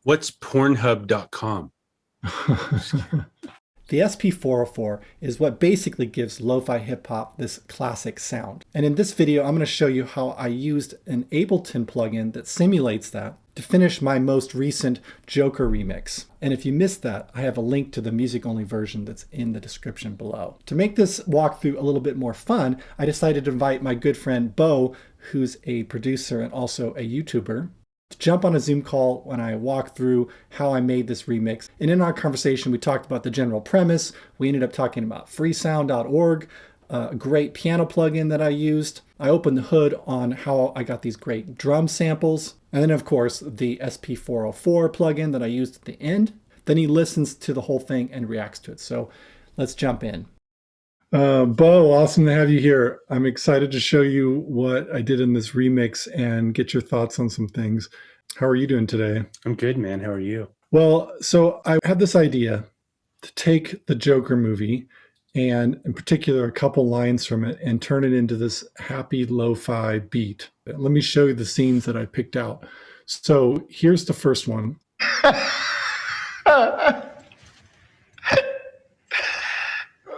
What's Pornhub.com? The SP-404 is what basically gives lo-fi hip-hop this classic sound. And in this video, I'm going to show you how I used an Ableton plugin that simulates that to finish my most recent Joker remix. And if you missed that, I have a link to the music-only version that's in the description below. To make this walkthrough a little bit more fun, I decided to invite my good friend Beau, who's a producer and also a YouTuber, to jump on a Zoom call when I walk through how I made this remix. And in our conversation, we talked about the general premise. We ended up talking about freesound.org, a great piano plugin that I used. I opened the hood on how I got these great drum samples. And then, of course, the SP-404 plugin that I used at the end. Then he listens to the whole thing and reacts to it. So let's jump in. Beau, awesome to have you here. I'm excited to show you what I did in this remix and get your thoughts on some things. How are you doing today? I'm good, man. How are you? Well, so I had this idea to take the Joker movie and in particular a couple lines from it and turn it into this happy lo-fi beat. Let me show you the scenes that I picked out. So here's the first one.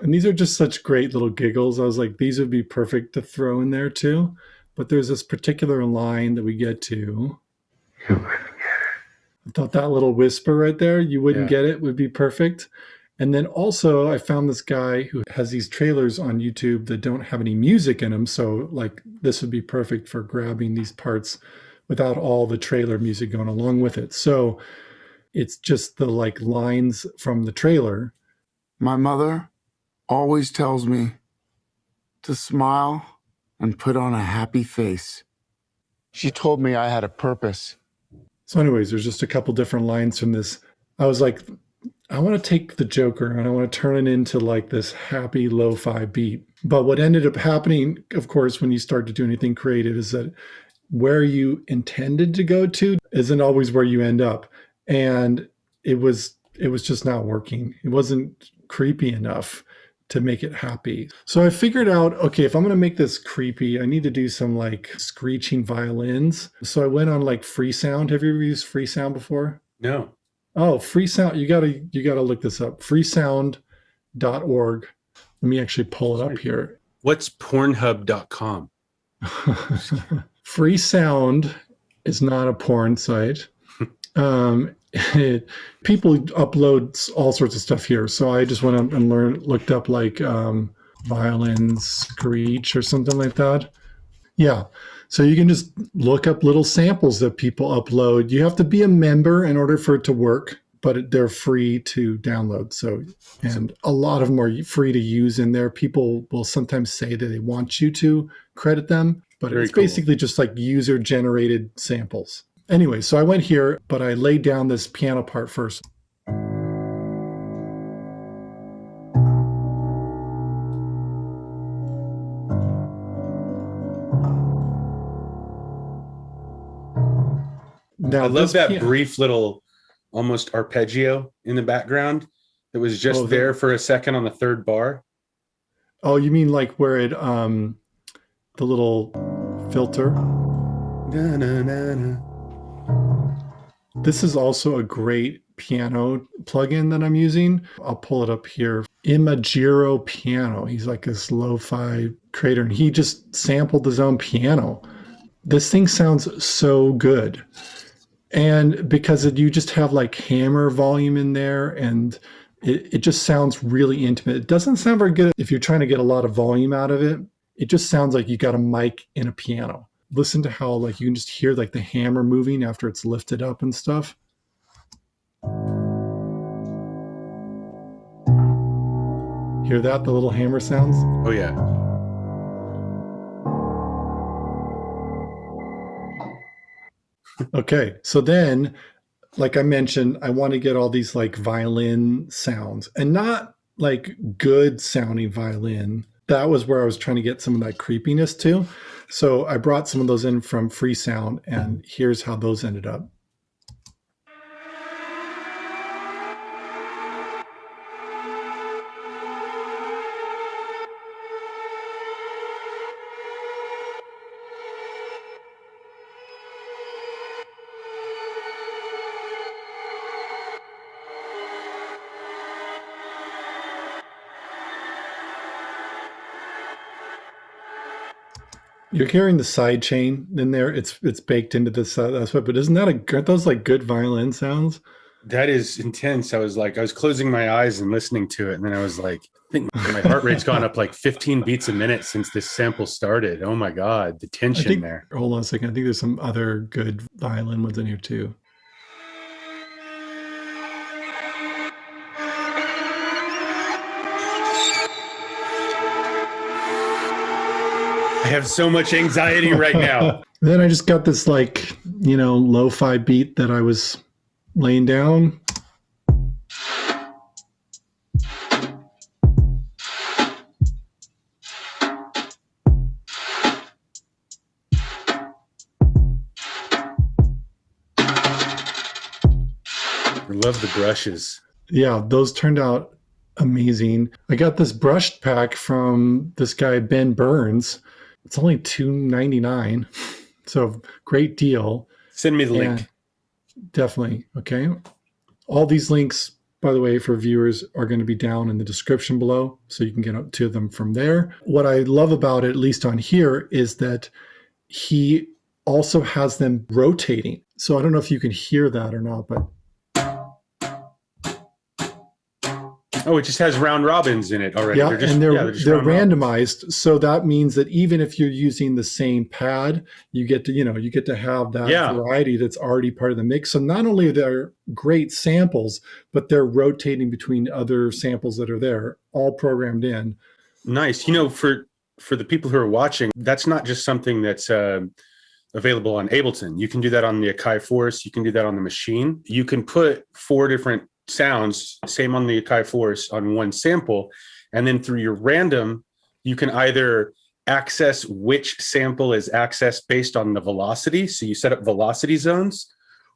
And these are just such great little giggles. I was like, these would be perfect to throw in there too. But there's this particular line that we get to. I thought that little whisper right there, you wouldn't get it, would be perfect. And then also I found this guy who has these trailers on YouTube that don't have any music in them. So like this would be perfect for grabbing these parts without all the trailer music going along with it. So it's just the like lines from the trailer. My mother always tells me to smile and put on a happy face. She told me I had a purpose. So anyways, there's just a couple different lines from this. I was like, I want to take the Joker and I want to turn it into like this happy lo-fi beat. But what ended up happening, of course, when you start to do anything creative is that where you intended to go to isn't always where you end up. And it was just not working. It wasn't creepy enough to make it happy. So I figured out, okay, if I'm going to make this creepy, I need to do some like screeching violins. So I went on like Freesound. Have you ever used Freesound before? No. Oh, Freesound. You gotta look this up. Freesound.org. Let me actually pull it up here. What's Pornhub.com? Freesound is not a porn site. People upload all sorts of stuff here. So I just went up and looked up like violin screech or something like that. Yeah. So you can just look up little samples that people upload. You have to be a member in order for it to work, but they're free to download. So, and a lot of them are free to use in there. People will sometimes say that they want you to credit them, but it's basically just like user generated samples. Anyway, so I went here, but I laid down this piano part first. Now, I love that brief little almost arpeggio in the background that was just there for a second on the third bar. Oh, you mean like where it, the little filter? Na, na, na, na. This is also a great piano plugin that I'm using. I'll pull it up here. Imagiro Piano. He's like this lo-fi creator, and he just sampled his own piano. This thing sounds so good. And because you just have like hammer volume in there, and it just sounds really intimate. It doesn't sound very good if you're trying to get a lot of volume out of it. It just sounds like you got a mic in a piano. Listen to how like you can just hear like the hammer moving after it's lifted up and stuff. Hear that? The little hammer sounds? Oh yeah. Okay, so then, like I mentioned, I want to get all these like violin sounds, and not like good sounding violin. That was where I was trying to get some of that creepiness to. So I brought some of those in from Freesound, and here's how those ended up. You're hearing the side chain in there. It's baked into this. That's what. But isn't that aren't those like good violin sounds? That is intense. I was closing my eyes and listening to it, and then I was like, I think my heart rate's gone up like 15 beats a minute since this sample started. Oh my God, the I tension think. there. Hold on a second. I think there's some other good violin ones in here too. I have so much anxiety right now. Then I just got this like, lo-fi beat that I was laying down. I love the brushes. Yeah, those turned out amazing. I got this brush pack from this guy, Ben Burns. It's only $2.99. So great deal. Send me the link. Definitely. Okay. All these links, by the way, for viewers are going to be down in the description below, so you can get to them from there. What I love about it, at least on here, is that he also has them rotating. So I don't know if you can hear that or not, but oh, it just has round robins in it already. Yeah, they're randomized. Robins. So that means that even if you're using the same pad, you get to have that variety that's already part of the mix. So not only are there great samples, but they're rotating between other samples that are there, all programmed in. Nice. For the people who are watching, that's not just something that's available on Ableton. You can do that on the Akai Force. You can do that on the machine. You can put 4 different sounds, same on the Akai Force, on one sample, and then through your random, you can either access which sample is accessed based on the velocity. So you set up velocity zones,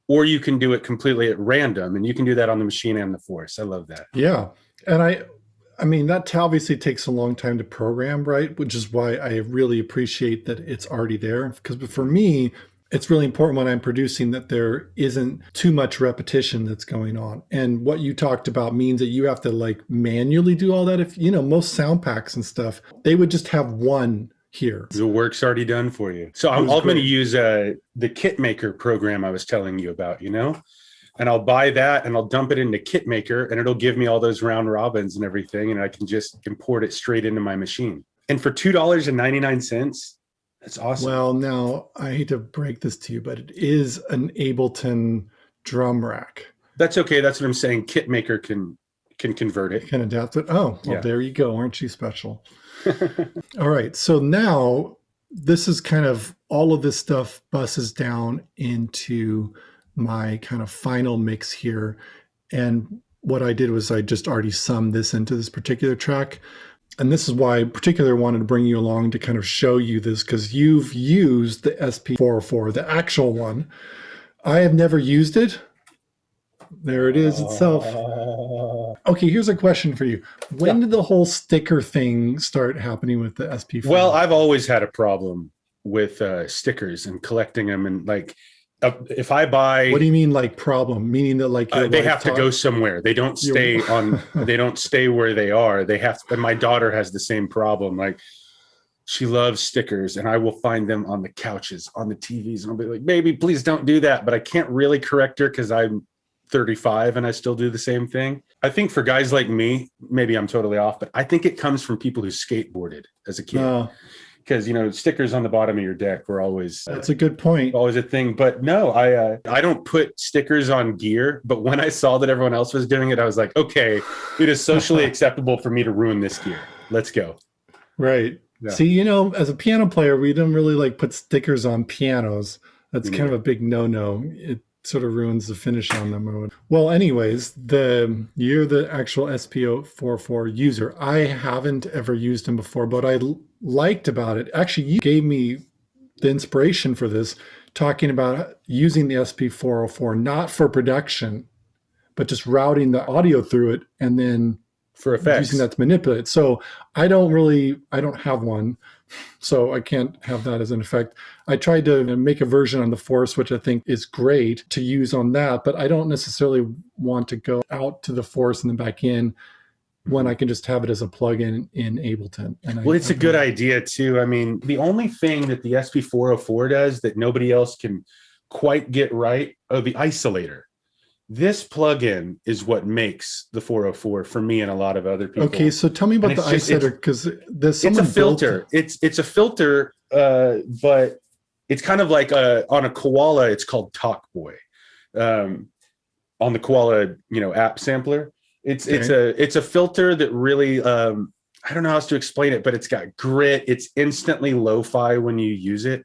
or you can do it completely at random, and you can do that on the machine and the Force. I love that. Yeah. And I mean, that obviously takes a long time to program, right? Which is why I really appreciate that it's already there. Because for me, it's really important when I'm producing that there isn't too much repetition that's going on. And what you talked about means that you have to like manually do all that. If, most sound packs and stuff, they would just have one here. The work's already done for you. So I'm going to use the Kit Maker program I was telling you about, and I'll buy that and I'll dump it into Kit Maker, and it'll give me all those round robins and everything. And I can just import it straight into my machine. And for $2.99, that's awesome. Well, now I hate to break this to you, but it is an Ableton drum rack. That's okay. That's what I'm saying. Kit Maker can convert it. Can adapt it. Oh, well, There you go. Aren't you special? All right. So now this is kind of all of this stuff buses down into my kind of final mix here. And what I did was I just already summed this into this particular track. And this is why I particularly wanted to bring you along to kind of show you this, because you've used the SP-404, the actual one. I have never used it. There it is itself. Okay, here's a question for you. When did the whole sticker thing start happening with the SP-404? Well, I've always had a problem with stickers and collecting them, and like, if I buy, what do you mean like problem? Meaning that like they have to go somewhere. They don't stay they don't stay where they are. They have to, and my daughter has the same problem. Like, she loves stickers, and I will find them on the couches, on the TVs, and I'll be like, baby, please don't do that. But I can't really correct her because I'm 35 and I still do the same thing. I think for guys like me, maybe I'm totally off, but I think it comes from people who skateboarded as a kid. Because stickers on the bottom of your deck were always that's a good point, always a thing. But no, I don't put stickers on gear. But when I saw that everyone else was doing it, I was like, okay, it is socially acceptable for me to ruin this gear. Let's go. Right. Yeah. See, as a piano player, we don't really like put stickers on pianos. That's kind of a big no-no. It sort of ruins the finish on them. Well, anyways, you're the actual SP-404 user. I haven't ever used them before, but I liked about it. Actually, you gave me the inspiration for this, talking about using the SP-404 not for production, but just routing the audio through it and then for effects, using that to manipulate. So I don't have one, so I can't have that as an effect. I tried to make a version on the Force, which I think is great to use on that, but I don't necessarily want to go out to the Force and then back in when I can just have it as a plugin in Ableton. And Well, it's a good idea too. I mean, the only thing that the SP-404 does that nobody else can quite get right, the isolator. This plugin is what makes the 404 for me and a lot of other people. Okay, so tell me about the isolator, because there's it's a filter. It's a filter, but it's kind of like on a Koala. It's called Talkboy. On the Koala, app sampler. It's a filter that really I don't know how else to explain it, but it's got grit. It's instantly lo-fi when you use it.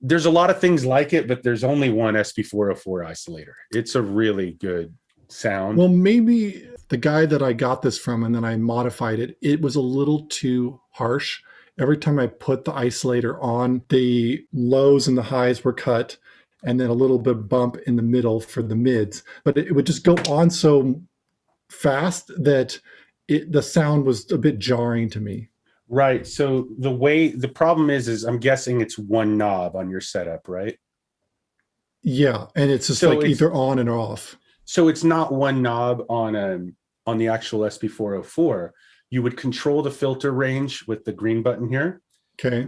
There's a lot of things like it, but there's only one SP-404 isolator. It's a really good sound. Well, maybe the guy that I got this from and then I modified it, it was a little too harsh. Every time I put the isolator on, the lows and the highs were cut, and then a little bit bump in the middle for the mids. But it would just go on so fast that the sound was a bit jarring to me. Right. So the problem is I'm guessing it's one knob on your setup, right? Yeah, and it's just like either on and off. So it's not one knob on the actual SP-404. You would control the filter range with the green button here. Okay.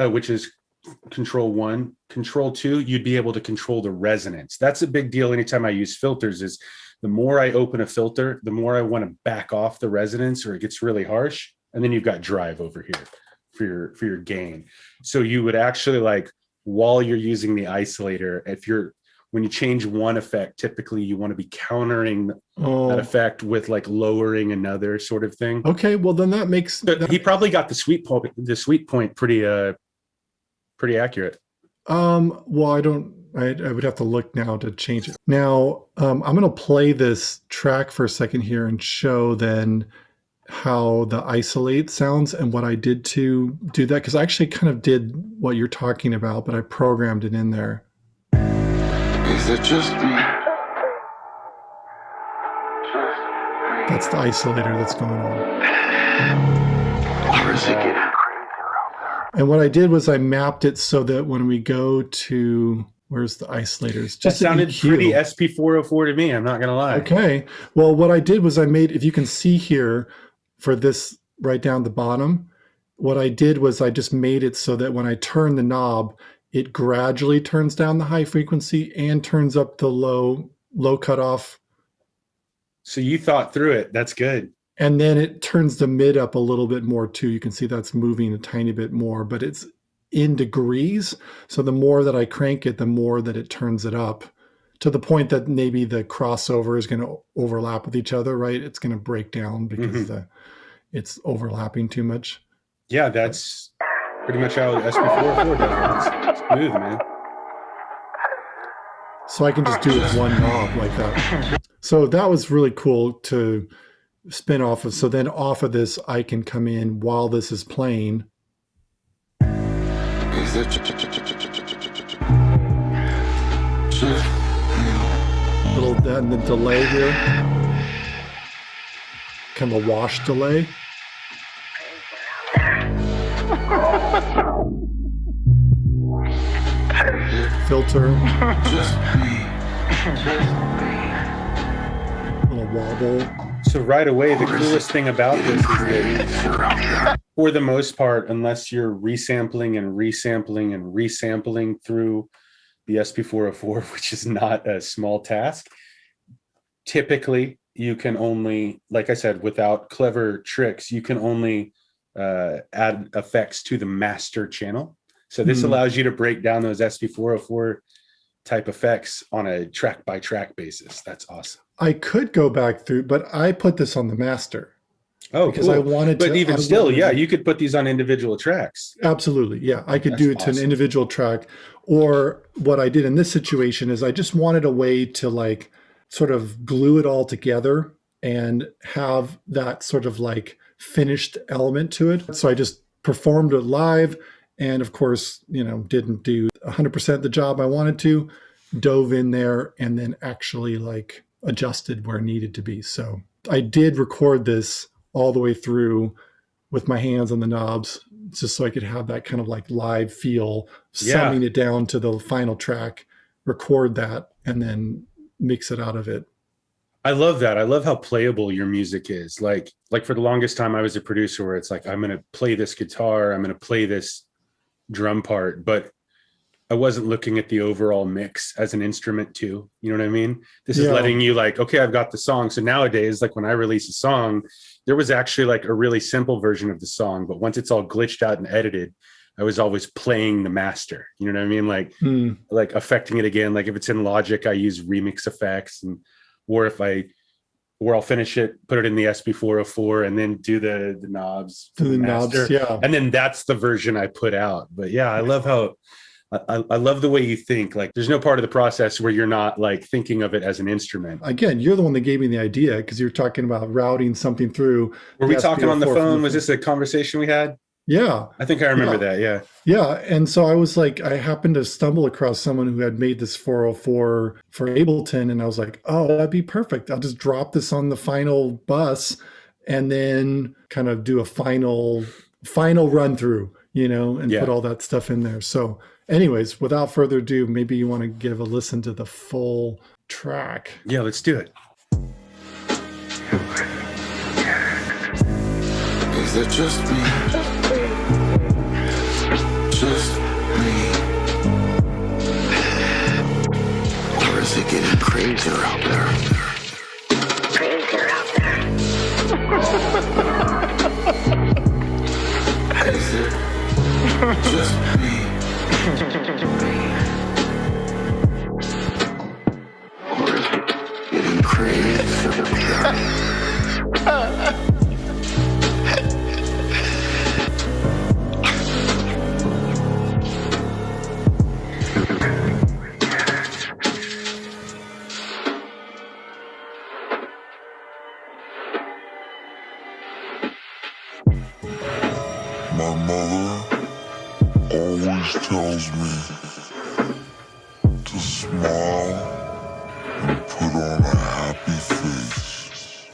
Which is control 1. Control 2, you'd be able to control the resonance. That's a big deal anytime I use filters, is the more I open a filter, the more I want to back off the resonance or it gets really harsh. And then you've got drive over here for your gain. So you would actually, like, while you're using the isolator, when you change one effect, typically you want to be countering that effect with like lowering another sort of thing. Okay, well then that makes. He probably got the sweet point pretty accurate. Well, I would have to look now to change it. Now, I'm going to play this track for a second here and show then how the isolate sounds and what I did to do that, because I actually kind of did what you're talking about, but I programmed it in there. Is it just me? That's the isolator that's going on. Or is it getting crazier out there? And what I did was I mapped it so that when we go to, where's the isolators? Just sounded pretty SP-404 to me, I'm not going to lie. Okay. Well, what I did was I made, if you can see here for this right down the bottom, what I did was I just made it so that when I turn the knob, it gradually turns down the high frequency and turns up the low cutoff. So you thought through it. That's good. And then it turns the mid up a little bit more too. You can see that's moving a tiny bit more, but it's in degrees. So the more that I crank it, the more that it turns it up, to the point that maybe the crossover is going to overlap with each other, right? It's going to break down because it's overlapping too much. Yeah, that's pretty much how SP-404 does it. It's smooth, man. So I can just do it with one knob like that. So that was really cool to spin off of. So then off of this, I can come in while this is playing. Is it Little that and the delay here. Kind of a wash delay. Filter. Little wobble. So right away, the coolest thing about this is that for the most part, unless you're resampling and resampling and resampling through the SP-404, which is not a small task, typically you can only, like I said, without clever tricks, you can only add effects to the master channel. So this allows you to break down those SP-404 type effects on a track by track basis. That's awesome. I could go back through, but I put this on the master. Oh, because cool. I wanted but to. Even still, yeah, you could put these on individual tracks. Absolutely. Yeah, I could do it to an individual track. Or what I did in this situation is I just wanted a way to like sort of glue it all together and have that sort of like finished element to it. So I just performed it live. And of course, didn't do 100% the job I wanted to, dove in there and then actually like adjusted where it needed to be. So I did record this all the way through with my hands on the knobs, just so I could have that kind of like live feel, summing it down to the final track, record that, and then mix it out of it. I love that. I love how playable your music is. Like for the longest time, I was a producer where it's like, I'm going to play this guitar, I'm going to play this drum part, but I wasn't looking at the overall mix as an instrument too. You know what I mean? This is Yeah. letting you like, okay, I've got the song. So nowadays, like when I release a song, there was actually like a really simple version of the song, but once it's all glitched out and edited, I was always playing the master. You know what I mean? Like affecting it again. Like if it's in Logic, I use remix effects, and or I'll finish it, put it in the SP-404, and then do the knobs for To the knobs, master. yeah. And then that's the version I put out. But yeah, I love how I love the way you think. Like there's no part of the process where you're not like thinking of it as an instrument. Again, you're the one that gave me the idea, because you're talking about routing something through. Were we talking on the SP-404 phone? Was this a conversation we had? Yeah. I think I remember that. Yeah. Yeah. And so I was like, I happened to stumble across someone who had made this 404 for Ableton. And I was like, oh, that'd be perfect. I'll just drop this on the final bus and then kind of do a final run through, and put all that stuff in there. So anyways, without further ado, maybe you want to give a listen to the full track. Yeah, let's do it. Is it just me? Just me? Or is it getting crazier out there? Is it just me? Or is it getting crazier out there? My mother always tells me to smile and put on a happy face.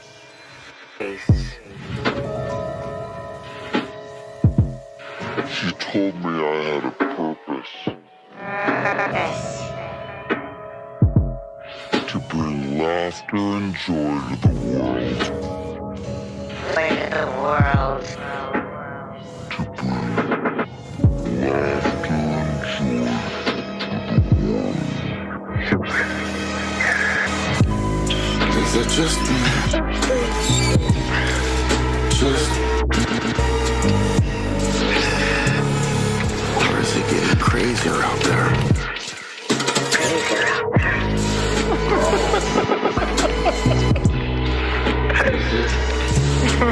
She told me I had a purpose. To bring laughter and joy to the world. To bring laughter and joy to the world. Is it just me? Just or is it getting crazier out there?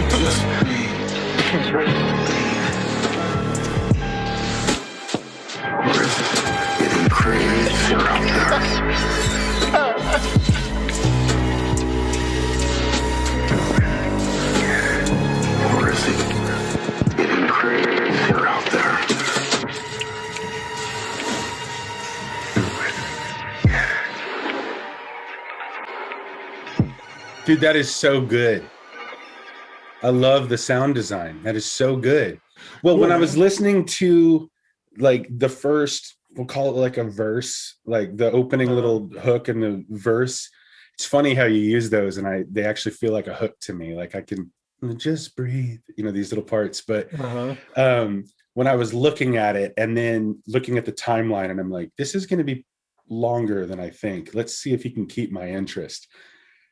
Just me. Or is it getting crazier out there? Or is it getting crazier out there? Dude, that is so good. I love the sound design. That is so good. Well, when I was listening to like the first, we'll call it like a verse, like the opening little hook and the verse, it's funny how you use those, and they actually feel like a hook to me. Like I can just breathe, these little parts. But when I was looking at it and then looking at the timeline, and I'm like, this is going to be longer than I think. Let's see if he can keep my interest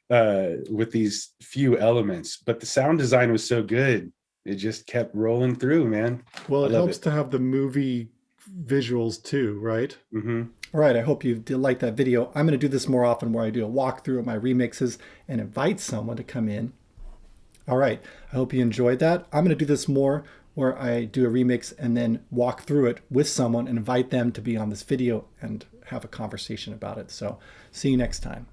with these few elements. But the sound design was so good. It just kept rolling through, man. Well, it helps to have the movie visuals too, right? Mm-hmm. All right, I hope you did like that video. I'm going to do this more often, where I do a walkthrough of my remixes and invite someone to come in. All right, I hope you enjoyed that. I'm going to do this more, where I do a remix and then walk through it with someone and invite them to be on this video and have a conversation about it. So see you next time.